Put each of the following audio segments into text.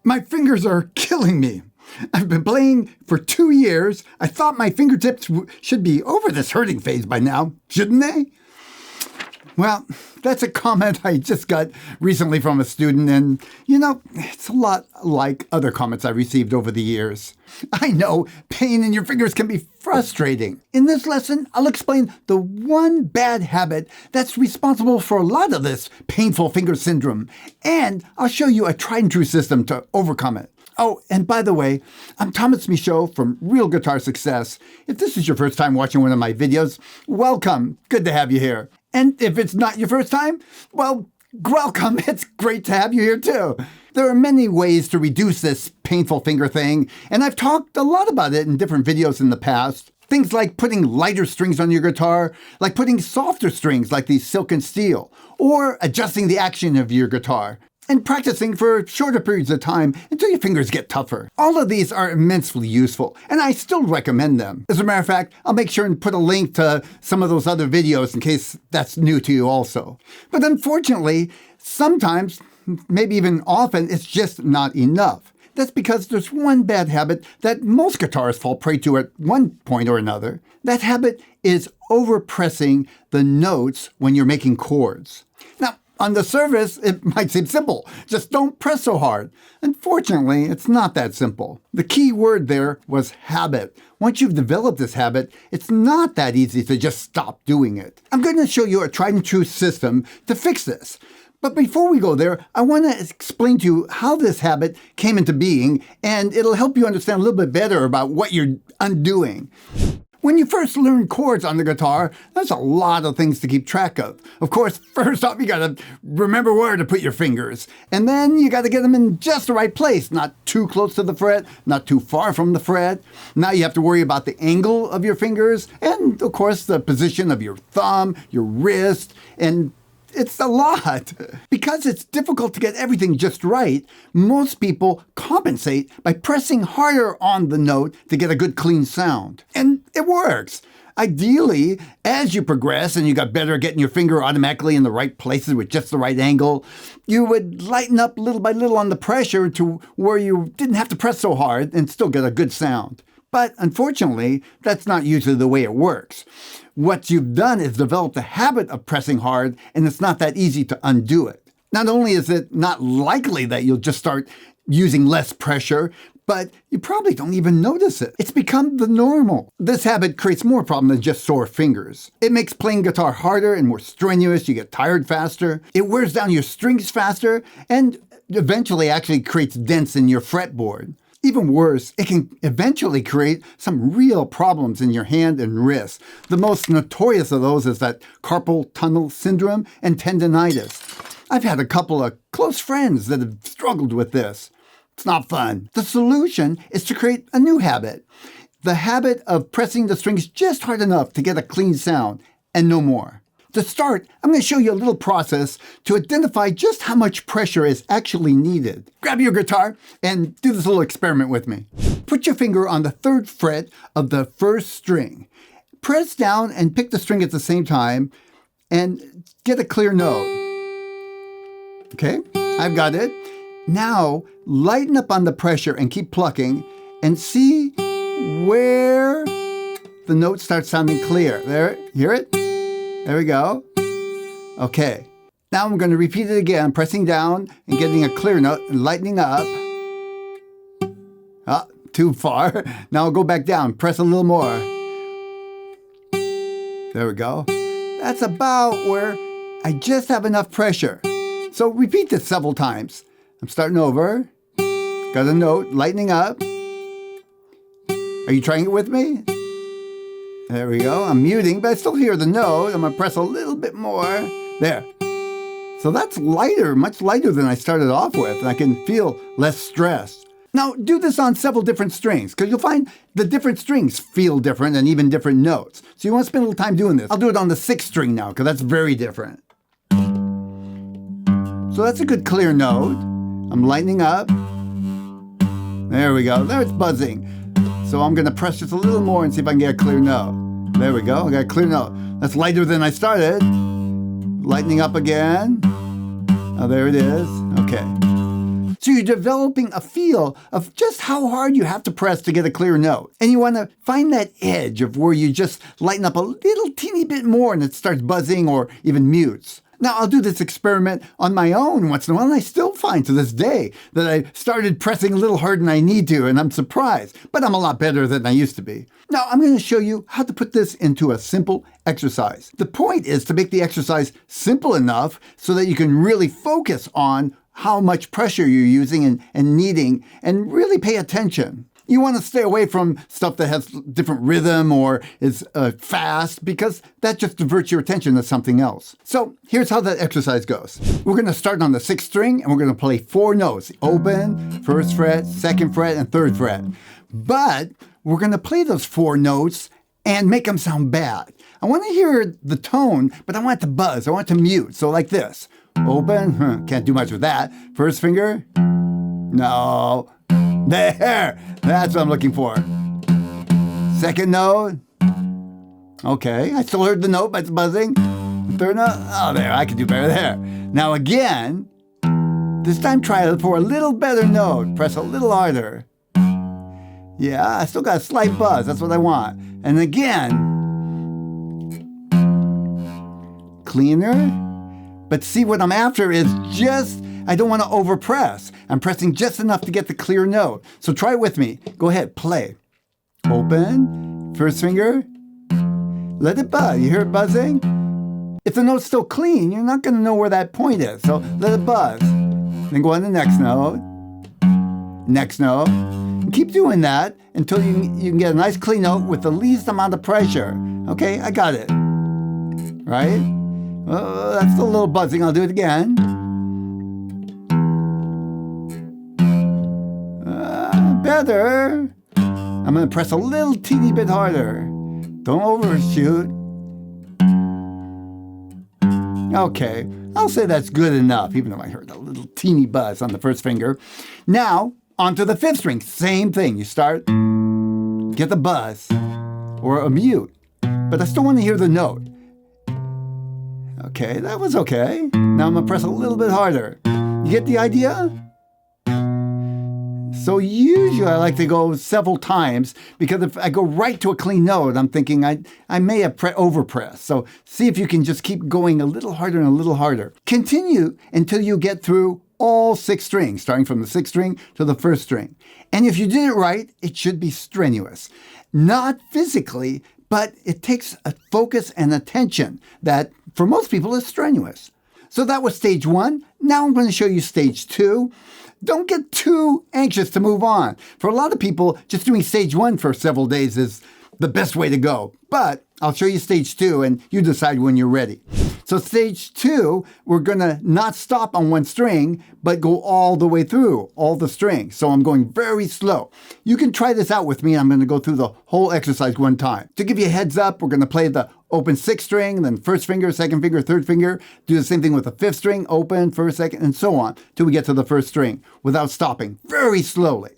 My fingers are killing me. I've been playing for 2 years. I thought my fingertips should be over this hurting phase by now, shouldn't they? Well, that's a comment I just got recently from a student, and, it's a lot like other comments I've received over the years. I know pain in your fingers can be frustrating. In this lesson, I'll explain the one bad habit that's responsible for a lot of this painful finger syndrome, and I'll show you a tried and true system to overcome it. Oh, and by the way, I'm Thomas Michaud from Real Guitar Success. If this is your first time watching one of my videos, welcome. Good to have you here. And if it's not your first time, well, welcome. It's great to have you here too. There are many ways to reduce this painful finger thing, and I've talked a lot about it in different videos in the past. Things like putting lighter strings on your guitar, like putting softer strings like these silk and steel, or adjusting the action of your guitar, and practicing for shorter periods of time until your fingers get tougher. All of these are immensely useful, and I still recommend them. As a matter of fact, I'll make sure and put a link to some of those other videos in case that's new to you also. But unfortunately, sometimes, maybe even often, it's just not enough. That's because there's one bad habit that most guitarists fall prey to at one point or another. That habit is overpressing the notes when you're making chords. Now, on the surface, it might seem simple. Just don't press so hard. Unfortunately, it's not that simple. The key word there was habit. Once you've developed this habit, it's not that easy to just stop doing it. I'm going to show you a tried and true system to fix this. But before we go there, I want to explain to you how this habit came into being, and it'll help you understand a little bit better about what you're undoing. When you first learn chords on the guitar, there's a lot of things to keep track of. Of course, first off, you gotta remember where to put your fingers. And then you gotta get them in just the right place, not too close to the fret, not too far from the fret. Now you have to worry about the angle of your fingers, and of course, the position of your thumb, your wrist, and it's a lot. Because it's difficult to get everything just right, most people compensate by pressing harder on the note to get a good clean sound. And it works. Ideally, as you progress and you got better at getting your finger automatically in the right places with just the right angle, you would lighten up little by little on the pressure to where you didn't have to press so hard and still get a good sound. But unfortunately, that's not usually the way it works. What you've done is developed a habit of pressing hard, and it's not that easy to undo it. Not only is it not likely that you'll just start using less pressure, but you probably don't even notice it. It's become the normal. This habit creates more problem than just sore fingers. It makes playing guitar harder and more strenuous. You get tired faster. It wears down your strings faster, and eventually actually creates dents in your fretboard. Even worse, it can eventually create some real problems in your hand and wrist. The most notorious of those is that carpal tunnel syndrome and tendonitis. I've had a couple of close friends that have struggled with this. It's not fun. The solution is to create a new habit. The habit of pressing the strings just hard enough to get a clean sound, and no more. To start, I'm going to show you a little process to identify just how much pressure is actually needed. Grab your guitar and do this little experiment with me. Put your finger on the 3rd fret of the 1st string. Press down and pick the string at the same time and get a clear note. Okay, I've got it. Now, lighten up on the pressure and keep plucking and see where the note starts sounding clear. There, hear it? There we go. Okay. Now I'm going to repeat it again, pressing down and getting a clear note and lightening up. Ah, too far. Now I'll go back down, press a little more. There we go. That's about where I just have enough pressure. So repeat this several times. I'm starting over. Got a note, lightening up. Are you trying it with me? There we go. I'm muting, but I still hear the note. I'm going to press a little bit more. There. So that's lighter, much lighter than I started off with, and I can feel less stress. Now, do this on several different strings, because you'll find the different strings feel different and even different notes. So you want to spend a little time doing this. I'll do it on the 6th string now, because that's very different. So that's a good clear note. I'm lightening up. There we go. There it's buzzing. So I'm going to press just a little more and see if I can get a clear note. There we go. I got a clear note. That's lighter than I started. Lightening up again. Oh, there it is. Okay. So you're developing a feel of just how hard you have to press to get a clear note. And you want to find that edge of where you just lighten up a little teeny bit more and it starts buzzing or even mutes. Now, I'll do this experiment on my own once in a while, and I still find to this day that I started pressing a little harder than I need to, and I'm surprised. But I'm a lot better than I used to be. Now, I'm going to show you how to put this into a simple exercise. The point is to make the exercise simple enough so that you can really focus on how much pressure you're using and needing, and really pay attention. You want to stay away from stuff that has different rhythm or is fast, because that just diverts your attention to something else. So here's how that exercise goes. We're going to start on the 6th string and we're going to play 4 notes. Open, 1st fret, 2nd fret, and 3rd fret. But we're going to play those 4 notes and make them sound bad. I want to hear the tone, but I want it to buzz. I want it to mute. So like this. Open, can't do much with that. 1st finger, no. There, that's what I'm looking for. 2nd note, okay, I still heard the note, but it's buzzing. 3rd note, oh, there, I can do better there. Now again, this time try for a little better note. Press a little harder. Yeah, I still got a slight buzz, that's what I want. And again, cleaner. But see, what I'm after is just, I don't want to overpress. I'm pressing just enough to get the clear note. So try it with me. Go ahead, play. Open, 1st finger, let it buzz. You hear it buzzing? If the note's still clean, you're not going to know where that point is. So let it buzz. Then go on to the next note. Next note. And keep doing that until you can get a nice clean note with the least amount of pressure. Okay, I got it. Right? That's a little buzzing. I'll do it again. Better. I'm going to press a little teeny bit harder. Don't overshoot. Okay, I'll say that's good enough, even though I heard a little teeny buzz on the 1st finger. Now, onto the 5th string. Same thing. You start, get the buzz, or a mute. But I still want to hear the note. Okay, that was okay. Now I'm going to press a little bit harder. You get the idea? So usually I like to go several times, because if I go right to a clean note, I'm thinking I may have overpressed. So see if you can just keep going a little harder and a little harder. Continue until you get through all 6 strings, starting from the 6th string to the 1st string. And if you did it right, it should be strenuous. Not physically, but it takes a focus and attention that for most people is strenuous. So that was stage 1. Now I'm going to show you stage 2. Don't get too anxious to move on. For a lot of people, just doing stage 1 for several days is the best way to go. But I'll show you stage 2 and you decide when you're ready. So stage 2, we're going to not stop on 1 string, but go all the way through all the strings. So I'm going very slow. You can try this out with me. I'm going to go through the whole exercise one time. To give you a heads up, we're going to play the open 6th string, then 1st finger, 2nd finger, 3rd finger. Do the same thing with the 5th string, open, 1st, 2nd, and so on, till we get to the 1st string without stopping, very slowly.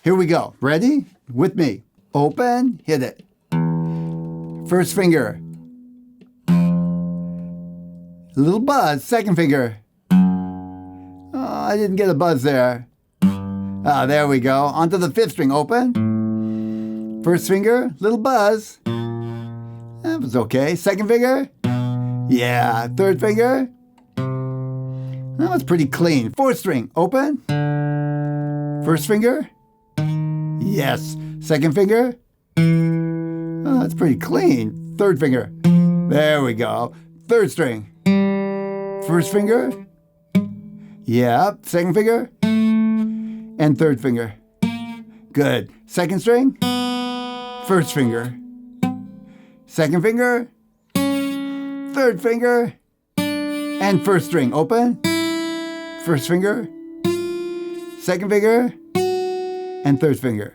Here we go. Ready? With me. Open, hit it. 1st finger. A little buzz, 2nd finger. Oh, I didn't get a buzz there. Ah, there we go. Onto the 5th string, open. 1st finger, little buzz. That was okay. 2nd finger. Yeah, 3rd finger. That was pretty clean. 4th string, open. 1st finger. Yes. 2nd finger. Oh, that's pretty clean. 3rd finger. There we go. 3rd string. 1st finger. Yeah. 2nd finger. And 3rd finger. Good. 2nd string. 1st finger. 2nd finger. 3rd finger. And 1st string. Open. 1st finger. 2nd finger. And 3rd finger.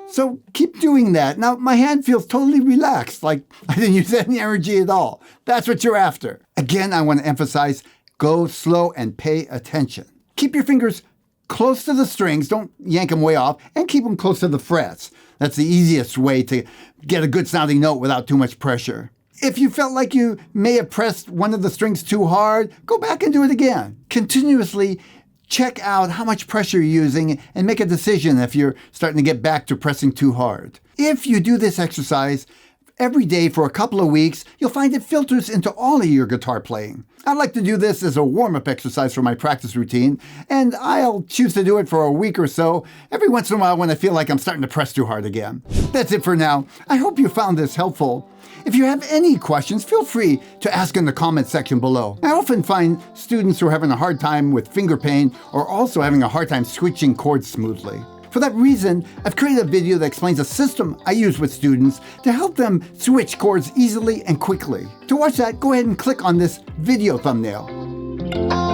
So keep doing that. Now, my hand feels totally relaxed, like I didn't use any energy at all. That's what you're after. Again, I want to emphasize, go slow and pay attention. Keep your fingers close to the strings. Don't yank them way off, and keep them close to the frets. That's the easiest way to get a good sounding note without too much pressure. If you felt like you may have pressed one of the strings too hard, go back and do it again. Continuously check out how much pressure you're using and make a decision if you're starting to get back to pressing too hard. If you do this exercise every day for a couple of weeks, you'll find it filters into all of your guitar playing. I like to do this as a warm-up exercise for my practice routine, and I'll choose to do it for a week or so, every once in a while when I feel like I'm starting to press too hard again. That's it for now. I hope you found this helpful. If you have any questions, feel free to ask in the comment section below. I often find students who are having a hard time with finger pain or also having a hard time switching chords smoothly. For that reason, I've created a video that explains a system I use with students to help them switch chords easily and quickly. To watch that, go ahead and click on this video thumbnail.